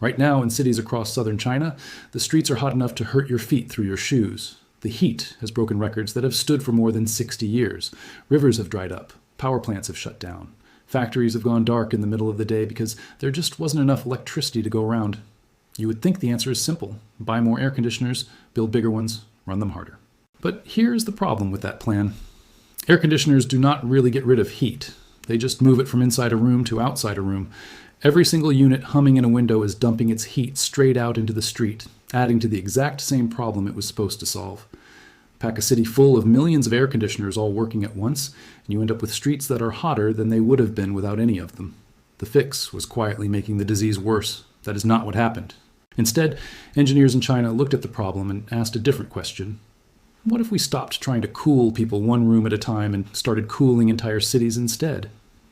Right now, in cities across southern China, the streets are hot enough to hurt your feet through your shoes. The heat has broken records that have stood for more than 60 years. Rivers have dried up. Power plants have shut down. Factories have gone dark in the middle of the day because there just wasn't enough electricity to go around. You would think the answer is simple. Buy more air conditioners, build bigger ones, run them harder. But here's the problem with that plan. Air conditioners do not really get rid of heat. They just move it from inside a room to outside a room. Every single unit humming in a window is dumping its heat straight out into the street, adding to the exact same problem it was supposed to solve. Pack a city full of millions of air conditioners all working at once, and you end up with streets that are hotter than they would have been without any of them. The fix was quietly making the disease worse. That is not what happened. Instead, engineers in China looked at the problem and asked a different question. What if we stopped trying to cool people one room at a time and started cooling entire cities instead?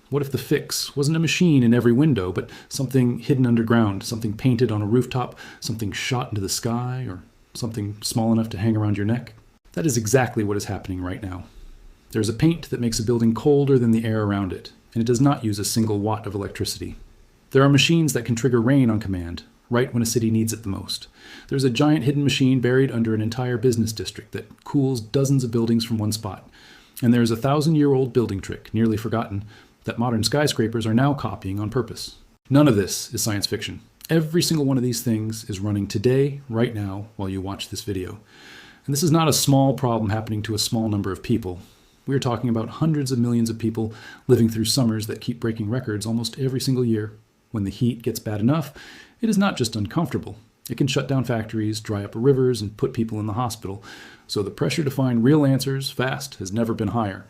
What if the fix wasn't a machine in every window, but something hidden underground, something painted on a rooftop, something shot into the sky, or something small enough to hang around your neck? That is exactly what is happening right now. There's a paint that makes a building colder than the air around it, and it does not use a single watt of electricity. There are machines that can trigger rain on command, right when a city needs it the most. There's a giant hidden machine buried under an entire business district that cools dozens of buildings from one spot. And there's a 1,000-year-old building trick, nearly forgotten, that modern skyscrapers are now copying on purpose. None of this is science fiction. Every single one of these things is running today, right now, while you watch this video. And this is not a small problem happening to a small number of people. We are talking about hundreds of millions of people living through summers that keep breaking records almost every single year. When the heat gets bad enough, it is not just uncomfortable. It can shut down factories, dry up rivers, and put people in the hospital. So the pressure to find real answers fast has never been higher.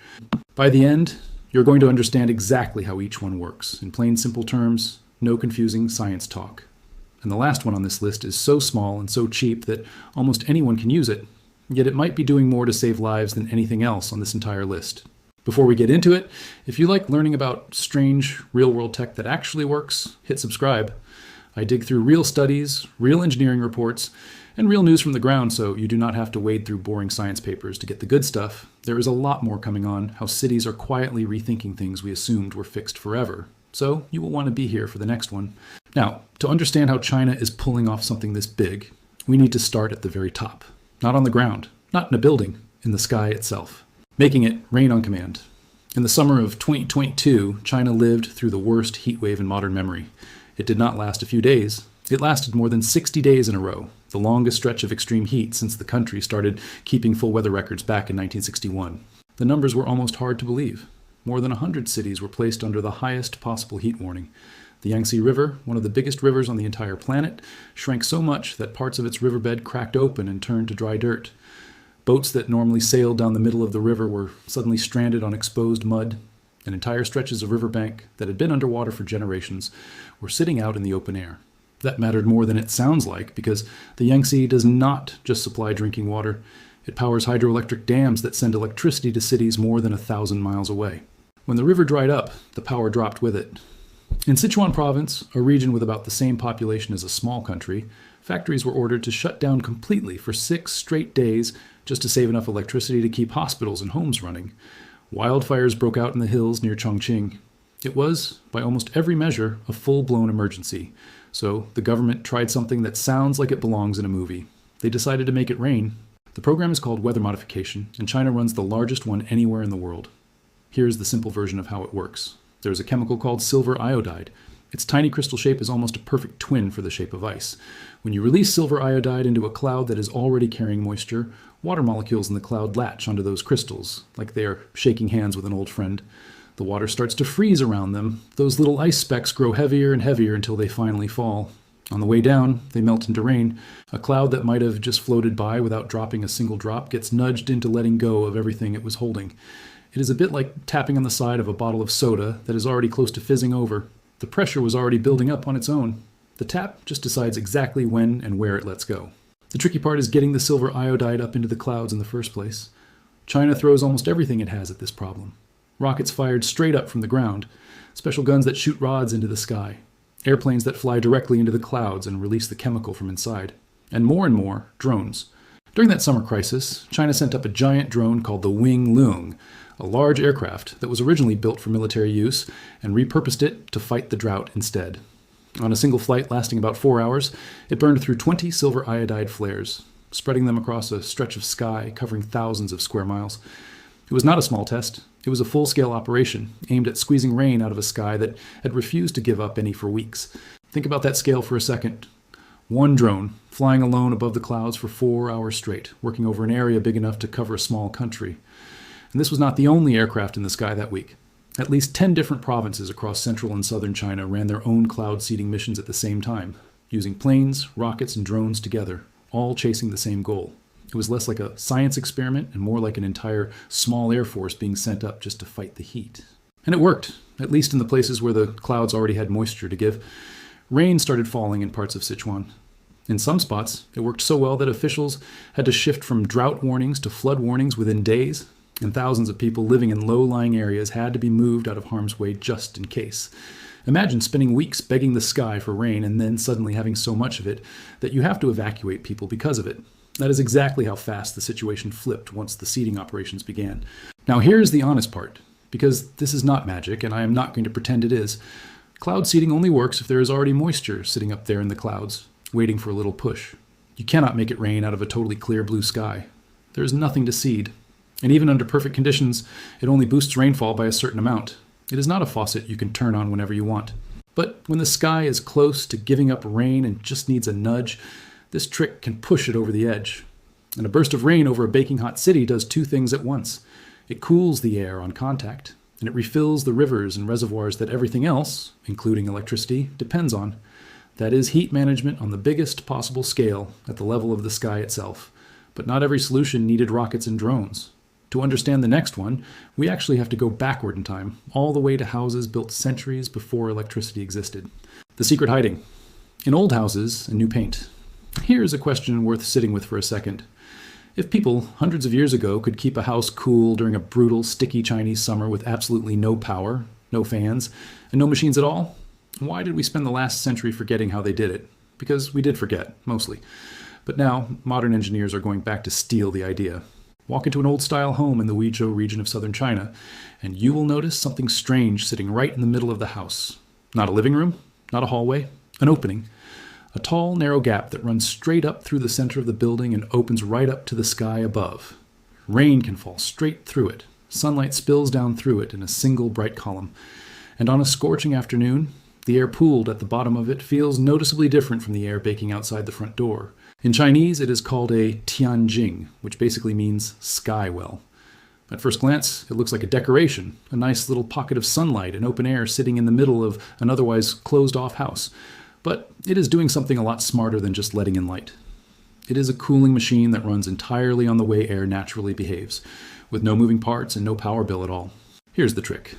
By the end, you're going to understand exactly how each one works. In plain, simple terms, no confusing science talk. And the last one on this list is so small and so cheap that almost anyone can use it, yet it might be doing more to save lives than anything else on this entire list. Before we get into it, if you like learning about strange, real-world tech that actually works, hit subscribe. I dig through real studies, real engineering reports, and real news from the ground, so you do not have to wade through boring science papers to get the good stuff. There is a lot more coming on, how cities are quietly rethinking things we assumed were fixed forever. So you will want to be here for the next one. Now, to understand how China is pulling off something this big, we need to start at the very top. Not on the ground, not in a building, in the sky itself. Making it rain on command. In the summer of 2022, China lived through the worst heat wave in modern memory. It did not last a few days. It lasted more than 60 days in a row, the longest stretch of extreme heat since the country started keeping full weather records back in 1961. The numbers were almost hard to believe. More than 100 cities were placed under the highest possible heat warning. The Yangtze River, one of the biggest rivers on the entire planet, shrank so much that parts of its riverbed cracked open and turned to dry dirt. Boats that normally sailed down the middle of the river were suddenly stranded on exposed mud, and entire stretches of riverbank that had been underwater for generations were sitting out in the open air. That mattered more than it sounds like, because the Yangtze does not just supply drinking water. It powers hydroelectric dams that send electricity to cities more than 1,000 miles away. When the river dried up, the power dropped with it. In Sichuan province, a region with about the same population as a small country, factories were ordered to shut down completely for 6 straight days just to save enough electricity to keep hospitals and homes running. Wildfires broke out in the hills near Chongqing. It was, by almost every measure, a full-blown emergency. So the government tried something that sounds like it belongs in a movie. They decided to make it rain. The program is called weather modification, and China runs the largest one anywhere in the world. Here's the simple version of how it works. There's a chemical called silver iodide. Its tiny crystal shape is almost a perfect twin for the shape of ice. When you release silver iodide into a cloud that is already carrying moisture, water molecules in the cloud latch onto those crystals, like they are shaking hands with an old friend. The water starts to freeze around them. Those little ice specks grow heavier and heavier until they finally fall. On the way down, they melt into rain. A cloud that might have just floated by without dropping a single drop gets nudged into letting go of everything it was holding. It is a bit like tapping on the side of a bottle of soda that is already close to fizzing over. The pressure was already building up on its own. The tap just decides exactly when and where it lets go. The tricky part is getting the silver iodide up into the clouds in the first place. China throws almost everything it has at this problem. Rockets fired straight up from the ground, special guns that shoot rods into the sky, airplanes that fly directly into the clouds and release the chemical from inside, and more, drones. During that summer crisis, China sent up a giant drone called the Wing Lung, a large aircraft that was originally built for military use and repurposed it to fight the drought instead. On a single flight lasting about 4 hours, it burned through 20 silver iodide flares, spreading them across a stretch of sky covering thousands of square miles. It was not a small test. It was a full-scale operation aimed at squeezing rain out of a sky that had refused to give up any for weeks. Think about that scale for a second. One drone, flying alone above the clouds for 4 hours straight, working over an area big enough to cover a small country. And this was not the only aircraft in the sky that week. At least 10 different provinces across central and southern China ran their own cloud seeding missions at the same time, using planes, rockets, and drones together, all chasing the same goal. It was less like a science experiment and more like an entire small air force being sent up just to fight the heat. And it worked, at least in the places where the clouds already had moisture to give. Rain started falling in parts of Sichuan. In some spots, it worked so well that officials had to shift from drought warnings to flood warnings within days, and thousands of people living in low-lying areas had to be moved out of harm's way just in case. Imagine spending weeks begging the sky for rain and then suddenly having so much of it that you have to evacuate people because of it. That is exactly how fast the situation flipped once the seeding operations began. Now here's the honest part, because this is not magic and I am not going to pretend it is. Cloud seeding only works if there is already moisture sitting up there in the clouds, waiting for a little push. You cannot make it rain out of a totally clear blue sky. There is nothing to seed. And even under perfect conditions, it only boosts rainfall by a certain amount. It is not a faucet you can turn on whenever you want. But when the sky is close to giving up rain and just needs a nudge, this trick can push it over the edge. And a burst of rain over a baking hot city does two things at once. It cools the air on contact, and it refills the rivers and reservoirs that everything else, including electricity, depends on. That is heat management on the biggest possible scale at the level of the sky itself. But not every solution needed rockets and drones. To understand the next one, we actually have to go backward in time, all the way to houses built centuries before electricity existed. The secret hiding. In old houses and new paint. Here's a question worth sitting with for a second. If people hundreds of years ago could keep a house cool during a brutal, sticky Chinese summer with absolutely no power, no fans, and no machines at all, why did we spend the last century forgetting how they did it? Because we did forget, mostly. But now, modern engineers are going back to steal the idea. Walk into an old-style home in the Huizhou region of southern China, and you will notice something strange sitting right in the middle of the house. Not a living room, not a hallway, an opening. A tall, narrow gap that runs straight up through the center of the building and opens right up to the sky above. Rain can fall straight through it. Sunlight spills down through it in a single bright column. And on a scorching afternoon, the air pooled at the bottom of it feels noticeably different from the air baking outside the front door. In Chinese, it is called a tianjing, which basically means sky well. At first glance, it looks like a decoration, a nice little pocket of sunlight and open air sitting in the middle of an otherwise closed-off house. But it is doing something a lot smarter than just letting in light. It is a cooling machine that runs entirely on the way air naturally behaves, with no moving parts and no power bill at all. Here's the trick.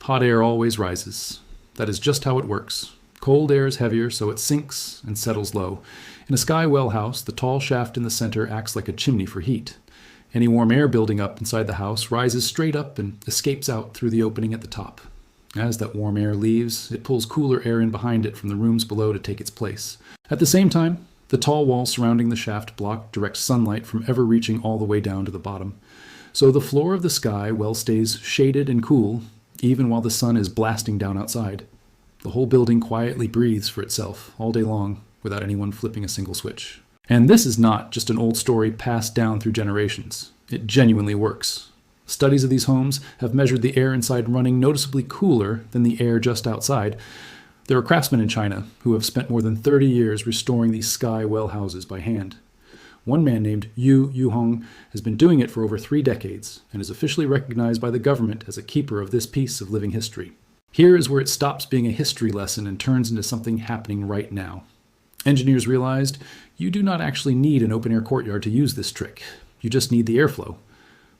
Hot air always rises. That is just how it works. Cold air is heavier, so it sinks and settles low. In a sky well house, the tall shaft in the center acts like a chimney for heat. Any warm air building up inside the house rises straight up and escapes out through the opening at the top. As that warm air leaves, it pulls cooler air in behind it from the rooms below to take its place. At the same time, the tall walls surrounding the shaft block direct sunlight from ever reaching all the way down to the bottom. So the floor of the sky well stays shaded and cool, even while the sun is blasting down outside. The whole building quietly breathes for itself all day long without anyone flipping a single switch. And this is not just an old story passed down through generations. It genuinely works. Studies of these homes have measured the air inside running noticeably cooler than the air just outside. There are craftsmen in China who have spent more than 30 years restoring these sky well houses by hand. One man named Yu Yuhong has been doing it for over 3 decades and is officially recognized by the government as a keeper of this piece of living history. Here is where it stops being a history lesson and turns into something happening right now. Engineers realized you do not actually need an open-air courtyard to use this trick. You just need the airflow.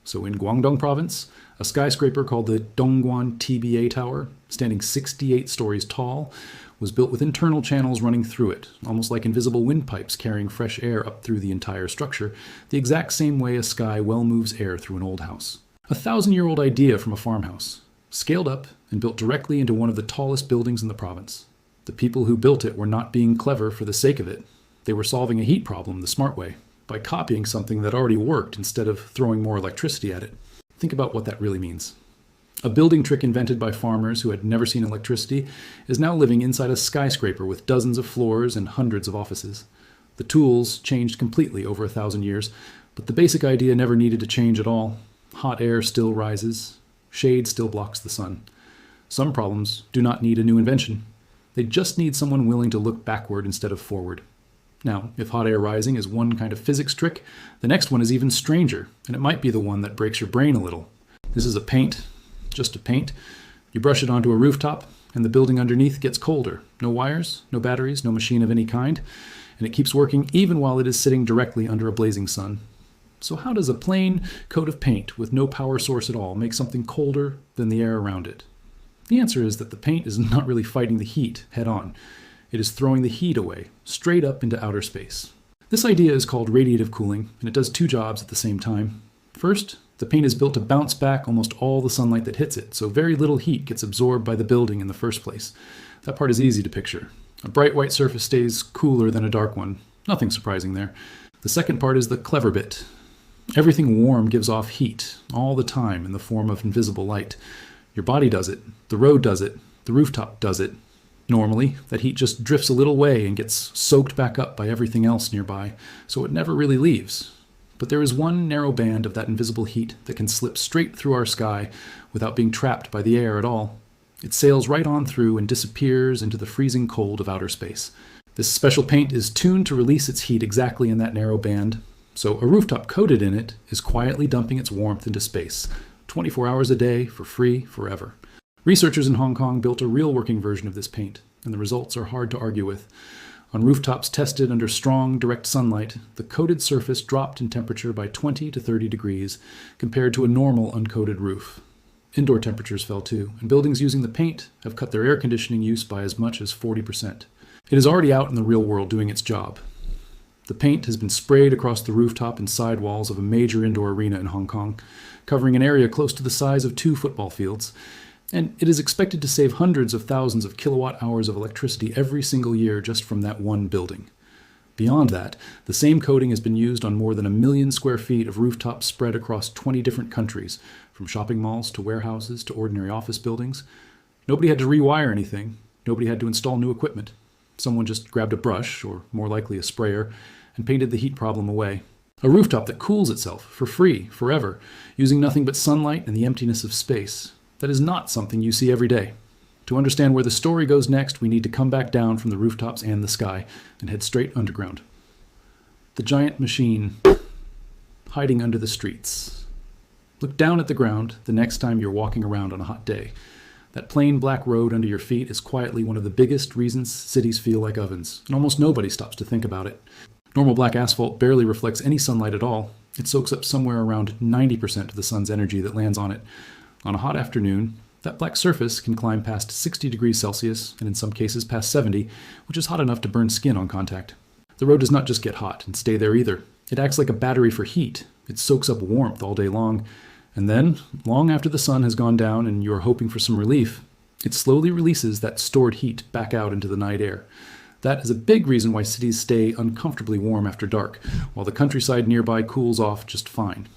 So in Guangdong province, a skyscraper called the Dongguan TBA Tower, standing 68 stories tall, was built with internal channels running through it, almost like invisible windpipes carrying fresh air up through the entire structure, the exact same way a sky well moves air through an old house. A 1,000-year-old idea from a farmhouse, scaled up and built directly into one of the tallest buildings in the province. The people who built it were not being clever for the sake of it. They were solving a heat problem the smart way, by copying something that already worked instead of throwing more electricity at it. Think about what that really means. A building trick invented by farmers who had never seen electricity is now living inside a skyscraper with dozens of floors and hundreds of offices. The tools changed completely over 1,000 years, but the basic idea never needed to change at all. Hot air still rises. Shade still blocks the sun. Some problems do not need a new invention. They just need someone willing to look backward instead of forward. Now, if hot air rising is one kind of physics trick, the next one is even stranger, and it might be the one that breaks your brain a little. This is a paint. Just a paint. You brush it onto a rooftop, and the building underneath gets colder. No wires, no batteries, no machine of any kind, and it keeps working even while it is sitting directly under a blazing sun. So how does a plain coat of paint with no power source at all make something colder than the air around it? The answer is that the paint is not really fighting the heat head on. It is throwing the heat away, straight up into outer space. This idea is called radiative cooling, and it does two jobs at the same time. First, the paint is built to bounce back almost all the sunlight that hits it, so very little heat gets absorbed by the building in the first place. That part is easy to picture. A bright white surface stays cooler than a dark one. Nothing surprising there. The second part is the clever bit. Everything warm gives off heat all the time in the form of invisible light. Your body does it, the road does it, the rooftop does it. Normally, that heat just drifts a little way and gets soaked back up by everything else nearby, so it never really leaves. But there is one narrow band of that invisible heat that can slip straight through our sky without being trapped by the air at all. It sails right on through and disappears into the freezing cold of outer space. This special paint is tuned to release its heat exactly in that narrow band, so a rooftop coated in it is quietly dumping its warmth into space, 24 hours a day, for free, forever. Researchers in Hong Kong built a real working version of this paint, and the results are hard to argue with. On rooftops tested under strong, direct sunlight, the coated surface dropped in temperature by 20 to 30 degrees compared to a normal uncoated roof. Indoor temperatures fell too, and buildings using the paint have cut their air conditioning use by as much as 40%. It is already out in the real world doing its job. The paint has been sprayed across the rooftop and sidewalls of a major indoor arena in Hong Kong, covering an area close to the size of 2 football fields, and it is expected to save hundreds of thousands of kilowatt hours of electricity every single year just from that one building. Beyond that, the same coating has been used on more than 1 million square feet of rooftops spread across 20 different countries, from shopping malls to warehouses to ordinary office buildings. Nobody had to rewire anything. Nobody had to install new equipment. Someone just grabbed a brush, or more likely a sprayer, and painted the heat problem away. A rooftop that cools itself for free, forever, using nothing but sunlight and the emptiness of space. That is not something you see every day. To understand where the story goes next, we need to come back down from the rooftops and the sky and head straight underground. The giant machine hiding under the streets. Look down at the ground the next time you're walking around on a hot day. That plain black road under your feet is quietly one of the biggest reasons cities feel like ovens, and almost nobody stops to think about it. Normal black asphalt barely reflects any sunlight at all. It soaks up somewhere around 90% of the sun's energy that lands on it. On a hot afternoon, that black surface can climb past 60 degrees Celsius, and in some cases past 70, which is hot enough to burn skin on contact. The road does not just get hot and stay there either. It acts like a battery for heat. It soaks up warmth all day long, and then, long after the sun has gone down and you are hoping for some relief, it slowly releases that stored heat back out into the night air. That is a big reason why cities stay uncomfortably warm after dark, while the countryside nearby cools off just fine.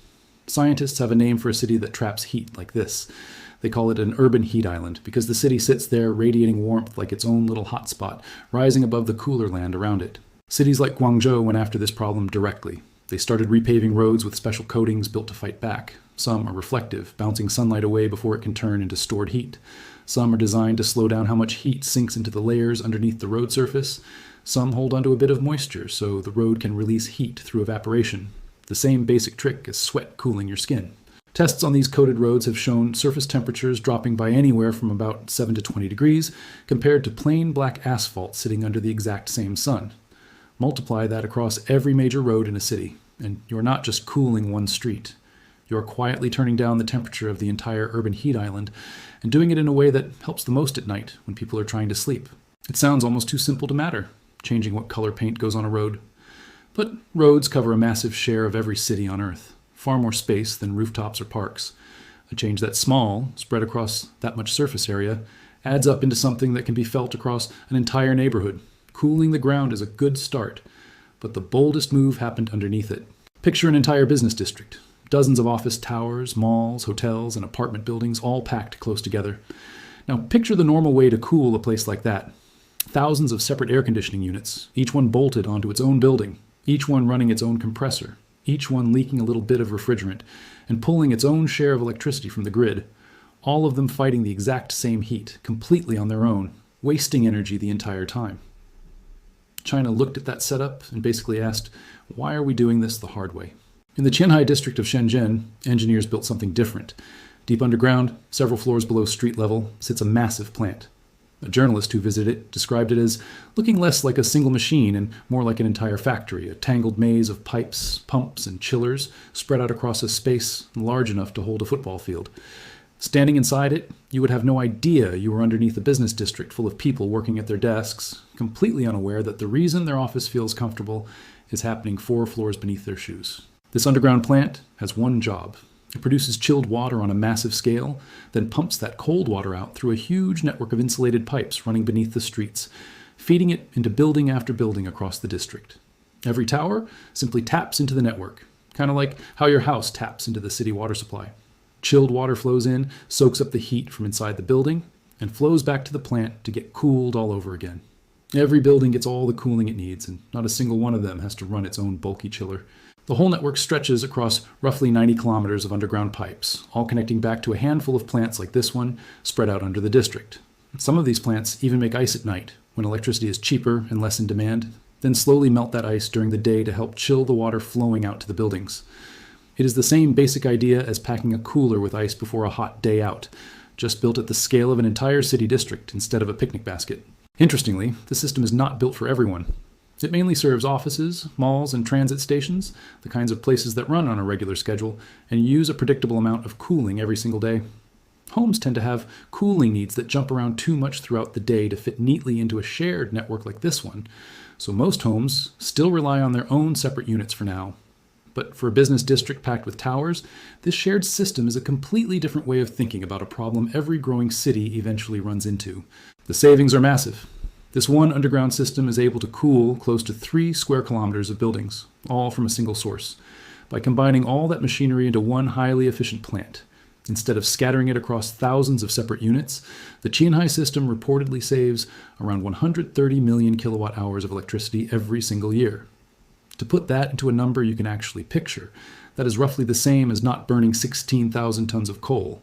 Scientists have a name for a city that traps heat like this. They call it an urban heat island because the city sits there radiating warmth like its own little hotspot, rising above the cooler land around it. Cities like Guangzhou went after this problem directly. They started repaving roads with special coatings built to fight back. Some are reflective, bouncing sunlight away before it can turn into stored heat. Some are designed to slow down how much heat sinks into the layers underneath the road surface. Some hold onto a bit of moisture so the road can release heat through evaporation. The same basic trick as sweat cooling your skin. Tests on these coated roads have shown surface temperatures dropping by anywhere from about 7 to 20 degrees compared to plain black asphalt sitting under the exact same sun. Multiply that across every major road in a city, and you're not just cooling one street. You're quietly turning down the temperature of the entire urban heat island and doing it in a way that helps the most at night when people are trying to sleep. It sounds almost too simple to matter, changing what color paint goes on a road. But roads cover a massive share of every city on Earth, far more space than rooftops or parks. A change that small, spread across that much surface area, adds up into something that can be felt across an entire neighborhood. Cooling the ground is a good start, but the boldest move happened underneath it. Picture an entire business district. Dozens of office towers, malls, hotels, and apartment buildings all packed close together. Now picture the normal way to cool a place like that. Thousands of separate air conditioning units, each one bolted onto its own building, each one running its own compressor, each one leaking a little bit of refrigerant, and pulling its own share of electricity from the grid. All of them fighting the exact same heat, completely on their own, wasting energy the entire time. China looked at that setup and basically asked, why are we doing this the hard way? In the Qianhai district of Shenzhen, engineers built something different. Deep underground, several floors below street level, sits a massive plant. A journalist who visited it described it as looking less like a single machine and more like an entire factory, a tangled maze of pipes, pumps, and chillers spread out across a space large enough to hold a football field. Standing inside it, you would have no idea you were underneath a business district full of people working at their desks, completely unaware that the reason their office feels comfortable is happening 4 floors beneath their shoes. This underground plant has one job. It produces chilled water on a massive scale, then pumps that cold water out through a huge network of insulated pipes running beneath the streets, feeding it into building after building across the district. Every tower simply taps into the network, kind of like how your house taps into the city water supply. Chilled water flows in, soaks up the heat from inside the building, and flows back to the plant to get cooled all over again. Every building gets all the cooling it needs, and not a single one of them has to run its own bulky chiller. The whole network stretches across roughly 90 kilometers of underground pipes, all connecting back to a handful of plants like this one spread out under the district. Some of these plants even make ice at night, when electricity is cheaper and less in demand, then slowly melt that ice during the day to help chill the water flowing out to the buildings. It is the same basic idea as packing a cooler with ice before a hot day out, just built at the scale of an entire city district instead of a picnic basket. Interestingly, the system is not built for everyone. It mainly serves offices, malls, and transit stations, the kinds of places that run on a regular schedule and use a predictable amount of cooling every single day. Homes tend to have cooling needs that jump around too much throughout the day to fit neatly into a shared network like this one, so most homes still rely on their own separate units for now. But for a business district packed with towers, this shared system is a completely different way of thinking about a problem every growing city eventually runs into. The savings are massive. This one underground system is able to cool close to 3 square kilometers of buildings, all from a single source, by combining all that machinery into one highly efficient plant. Instead of scattering it across thousands of separate units, the Qianhai system reportedly saves around 130 million kilowatt hours of electricity every single year. To put that into a number you can actually picture, that is roughly the same as not burning 16,000 tons of coal,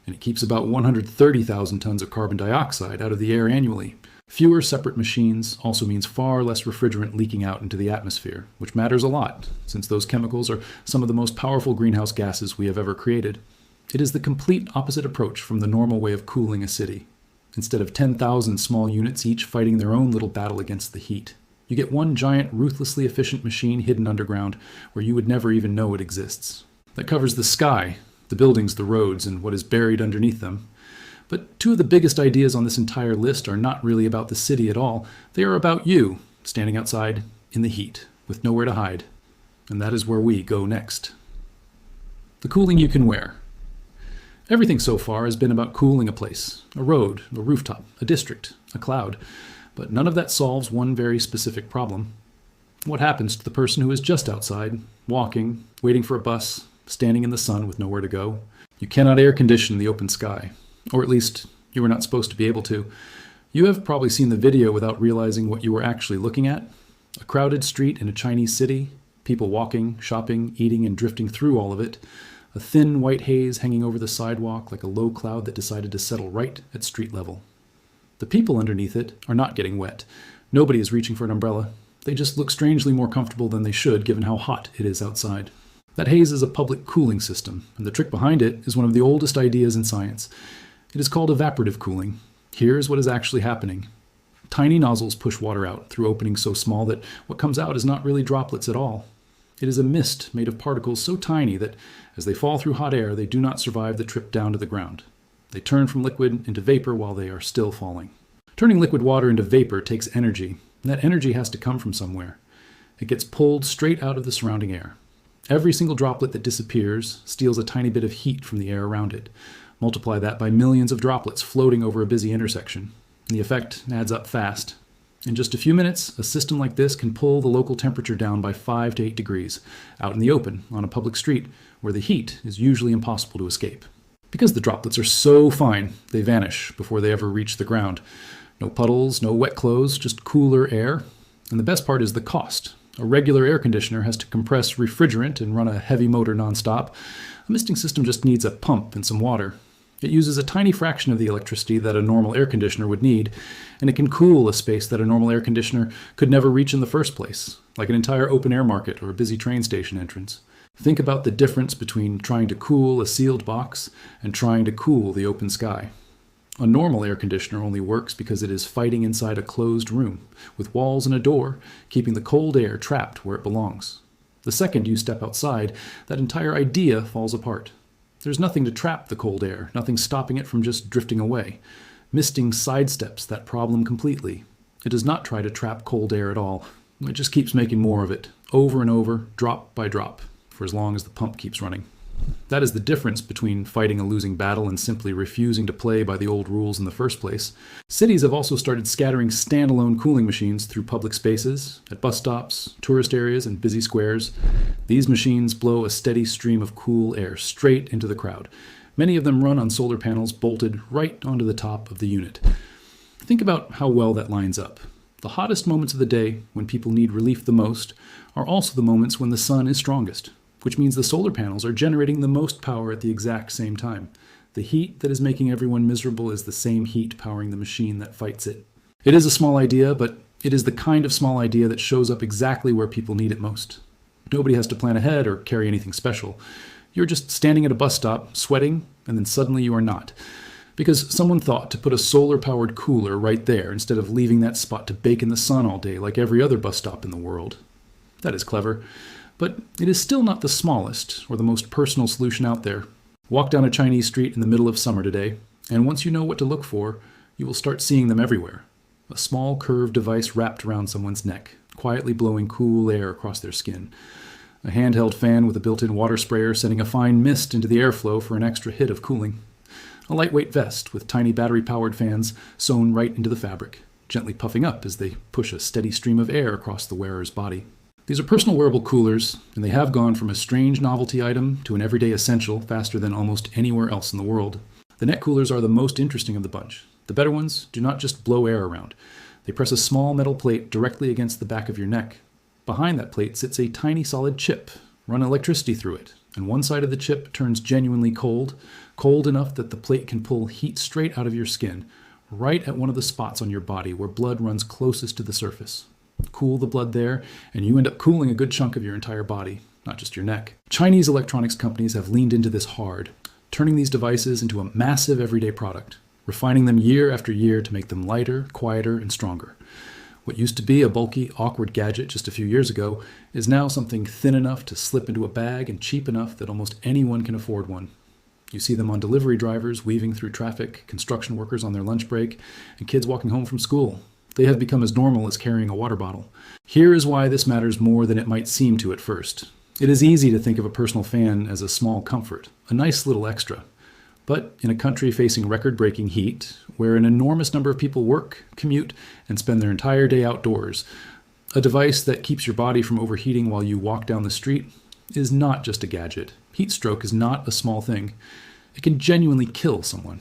and it keeps about 130,000 tons of carbon dioxide out of the air annually. Fewer separate machines also means far less refrigerant leaking out into the atmosphere, which matters a lot, since those chemicals are some of the most powerful greenhouse gases we have ever created. It is the complete opposite approach from the normal way of cooling a city. Instead of 10,000 small units each fighting their own little battle against the heat, you get one giant, ruthlessly efficient machine hidden underground where you would never even know it exists. That covers the sky, the buildings, the roads, and what is buried underneath them. But 2 of the biggest ideas on this entire list are not really about the city at all. They are about you, standing outside in the heat, with nowhere to hide. And that is where we go next. The cooling you can wear. Everything so far has been about cooling a place, a road, a rooftop, a district, a cloud. But none of that solves one very specific problem. What happens to the person who is just outside, walking, waiting for a bus, standing in the sun with nowhere to go? You cannot air condition the open sky. Or at least, you were not supposed to be able to. You have probably seen the video without realizing what you were actually looking at. A crowded street in a Chinese city, people walking, shopping, eating, and drifting through all of it. A thin white haze hanging over the sidewalk like a low cloud that decided to settle right at street level. The people underneath it are not getting wet. Nobody is reaching for an umbrella. They just look strangely more comfortable than they should given how hot it is outside. That haze is a public cooling system, and the trick behind it is one of the oldest ideas in science. It is called evaporative cooling. Here's what is actually happening. Tiny nozzles push water out through openings so small that what comes out is not really droplets at all. It is a mist made of particles so tiny that as they fall through hot air, they do not survive the trip down to the ground. They turn from liquid into vapor while they are still falling. Turning liquid water into vapor takes energy, and that energy has to come from somewhere. It gets pulled straight out of the surrounding air. Every single droplet that disappears steals a tiny bit of heat from the air around it. Multiply that by millions of droplets floating over a busy intersection, and the effect adds up fast. In just a few minutes, a system like this can pull the local temperature down by 5 to 8 degrees, out in the open, on a public street, where the heat is usually impossible to escape. Because the droplets are so fine, they vanish before they ever reach the ground. No puddles, no wet clothes, just cooler air. And the best part is the cost. A regular air conditioner has to compress refrigerant and run a heavy motor nonstop. A misting system just needs a pump and some water. It uses a tiny fraction of the electricity that a normal air conditioner would need, and it can cool a space that a normal air conditioner could never reach in the first place, like an entire open-air market or a busy train station entrance. Think about the difference between trying to cool a sealed box and trying to cool the open sky. A normal air conditioner only works because it is fighting inside a closed room, with walls and a door, keeping the cold air trapped where it belongs. The second you step outside, that entire idea falls apart. There's nothing to trap the cold air, nothing stopping it from just drifting away. Misting sidesteps that problem completely. It does not try to trap cold air at all. It just keeps making more of it, over and over, drop by drop, for as long as the pump keeps running. That is the difference between fighting a losing battle and simply refusing to play by the old rules in the first place. Cities have also started scattering standalone cooling machines through public spaces, at bus stops, tourist areas, and busy squares. These machines blow a steady stream of cool air straight into the crowd. Many of them run on solar panels bolted right onto the top of the unit. Think about how well that lines up. The hottest moments of the day, when people need relief the most, are also the moments when the sun is strongest, which means the solar panels are generating the most power at the exact same time. The heat that is making everyone miserable is the same heat powering the machine that fights it. It is a small idea, but it is the kind of small idea that shows up exactly where people need it most. Nobody has to plan ahead or carry anything special. You're just standing at a bus stop, sweating, and then suddenly you are not. Because someone thought to put a solar-powered cooler right there instead of leaving that spot to bake in the sun all day like every other bus stop in the world. That is clever. But it is still not the smallest or the most personal solution out there. Walk down a Chinese street in the middle of summer today, and once you know what to look for, you will start seeing them everywhere. A small curved device wrapped around someone's neck, quietly blowing cool air across their skin. A handheld fan with a built-in water sprayer sending a fine mist into the airflow for an extra hit of cooling. A lightweight vest with tiny battery-powered fans sewn right into the fabric, gently puffing up as they push a steady stream of air across the wearer's body. These are personal wearable coolers, and they have gone from a strange novelty item to an everyday essential faster than almost anywhere else in the world. The neck coolers are the most interesting of the bunch. The better ones do not just blow air around. They press a small metal plate directly against the back of your neck. Behind that plate sits a tiny solid chip. Run electricity through it, and one side of the chip turns genuinely cold, cold enough that the plate can pull heat straight out of your skin, right at one of the spots on your body where blood runs closest to the surface. Cool the blood there, and you end up cooling a good chunk of your entire body, not just your neck. Chinese electronics companies have leaned into this hard, turning these devices into a massive everyday product, refining them year after year to make them lighter, quieter, and stronger. What used to be a bulky, awkward gadget just a few years ago is now something thin enough to slip into a bag and cheap enough that almost anyone can afford one. You see them on delivery drivers weaving through traffic, construction workers on their lunch break, and kids walking home from school. They have become as normal as carrying a water bottle. Here is why this matters more than it might seem to at first. It is easy to think of a personal fan as a small comfort, a nice little extra. But in a country facing record-breaking heat, where an enormous number of people work, commute, and spend their entire day outdoors, a device that keeps your body from overheating while you walk down the street is not just a gadget. Heat stroke is not a small thing. It can genuinely kill someone.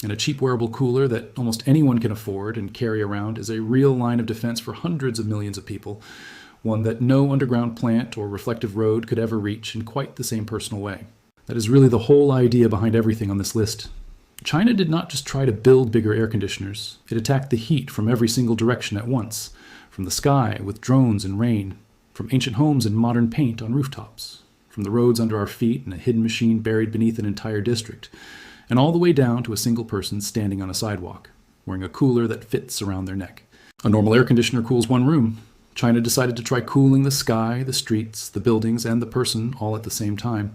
And a cheap wearable cooler that almost anyone can afford and carry around is a real line of defense for hundreds of millions of people, one that no underground plant or reflective road could ever reach in quite the same personal way. That is really the whole idea behind everything on this list. China did not just try to build bigger air conditioners. It attacked the heat from every single direction at once, from the sky with drones and rain, from ancient homes and modern paint on rooftops, from the roads under our feet and a hidden machine buried beneath an entire district, and all the way down to a single person standing on a sidewalk, wearing a cooler that fits around their neck. A normal air conditioner cools one room. China decided to try cooling the sky, the streets, the buildings, and the person all at the same time.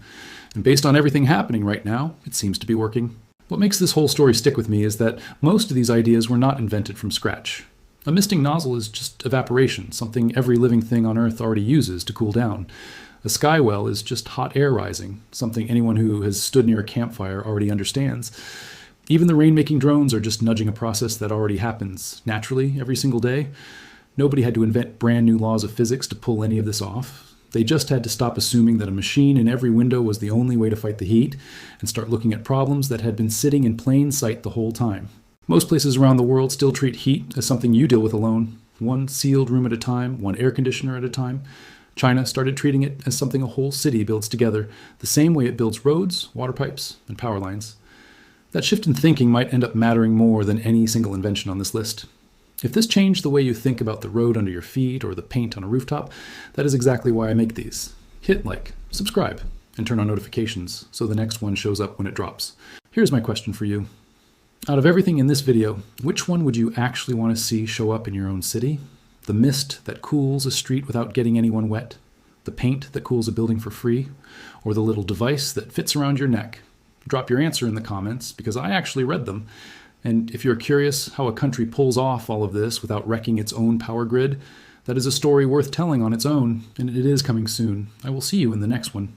And based on everything happening right now, it seems to be working. What makes this whole story stick with me is that most of these ideas were not invented from scratch. A misting nozzle is just evaporation, something every living thing on Earth already uses to cool down. A sky well is just hot air rising, something anyone who has stood near a campfire already understands. Even the rain-making drones are just nudging a process that already happens naturally every single day. Nobody had to invent brand new laws of physics to pull any of this off. They just had to stop assuming that a machine in every window was the only way to fight the heat and start looking at problems that had been sitting in plain sight the whole time. Most places around the world still treat heat as something you deal with alone, one sealed room at a time, one air conditioner at a time. China started treating it as something a whole city builds together, the same way it builds roads, water pipes, and power lines. That shift in thinking might end up mattering more than any single invention on this list. If this changed the way you think about the road under your feet or the paint on a rooftop, that is exactly why I make these. Hit like, subscribe, and turn on notifications so the next one shows up when it drops. Here's my question for you. Out of everything in this video, which one would you actually want to see show up in your own city? The mist that cools a street without getting anyone wet? The paint that cools a building for free? Or the little device that fits around your neck? Drop your answer in the comments, because I actually read them. And if you're curious how a country pulls off all of this without wrecking its own power grid, that is a story worth telling on its own, and it is coming soon. I will see you in the next one.